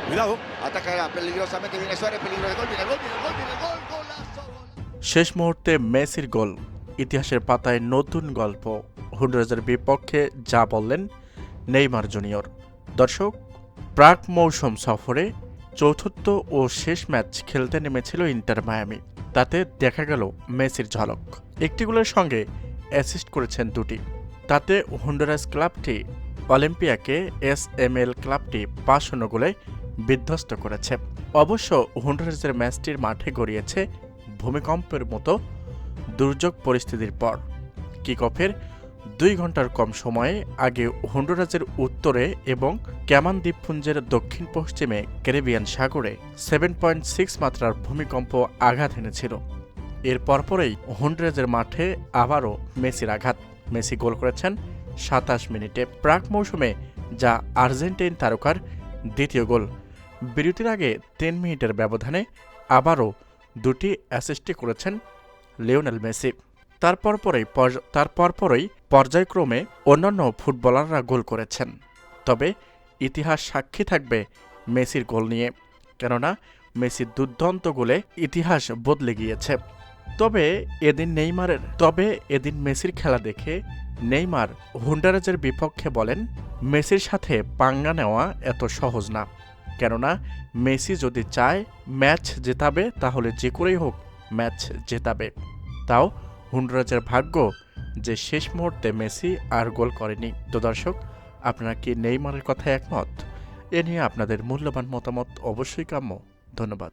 Cuidado, ataca peligrosamente, viene Suárez, peligro de gol, viene el gol, viene el gol, viene el gol, golazo. শেষ মুহূর্তে মেসির গোল, ইতিহাসের পাতায় নতুন গল্প। হন্ডুরাসের বিপক্ষে যা বললেন নেইমার জুনিয়র। দর্শক, প্রাক মৌসুম সফরে চতুর্থ ও শেষ ম্যাচ খেলতে নেমেছিল ইন্টার মায়ামি। তাতে দেখা গেল মেসির ঝলক। একটি গোলের সঙ্গে অ্যাসিস্ট করেছেন দুটি। তাতে হন্ডুরাস ক্লাবটি অলিম্পিয়াকে এসএমএল ক্লাবটি ৫-০ গোলে বিধ্বস্ত করেছে। অবশ্য হন্ডুরাসের ম্যাচটির মাঠে গড়িয়েছে ভূমিকম্পের মতো দুর্যোগ পরিস্থিতির পর। কিক অফের ২ ঘন্টার কম সময়ে আগে হন্ডুরাসের উত্তরে এবং ক্যামান দ্বীপপুঞ্জের দক্ষিণ পশ্চিমে ক্যারিবিয়ান সাগরে 7.6 মাত্রার ভূমিকম্প আঘাত এনেছিল। এর পরপরই হন্ডুরাসের মাঠে আবারও মেসির আঘাত। মেসি গোল করেছেন ২৭ মিনিটে, প্রাক মৌসুমে, যা আর্জেন্টাইন তারকার দ্বিতীয় গোল। বিরতির আগে ৩ মিনিটের ব্যবধানে আবারও দুটি অ্যাসিস্টই করেছেন লিওনেল মেসি। তার পরপরই পর্যায়ক্রমে অন্যান্য ফুটবলাররা গোল করেছেন। তবে ইতিহাস সাক্ষী থাকবে মেসির গোল নিয়ে, কেননা মেসির দুর্দান্ত গোলে ইতিহাস বদলে গিয়েছে। তবে এদিন মেসির খেলা দেখে নেইমার হন্ডুরাসের বিপক্ষে বলেন, মেসির সাথে পাঙ্গা নেওয়া এত সহজ না, কেননা মেসি যদি চায় ম্যাচ জেতাবে তাহলে যে করেই হোক ম্যাচ জেতাবে। তাও হন্ডুরাসের ভাগ্য যে শেষ মুহূর্তে মেসি আর গোল করেনি। তো দর্শক, আপনারা কি নেইমারের কথায় একমত? এ নিয়ে আপনাদের মূল্যবান মতামত অবশ্যই কাম্য। ধন্যবাদ।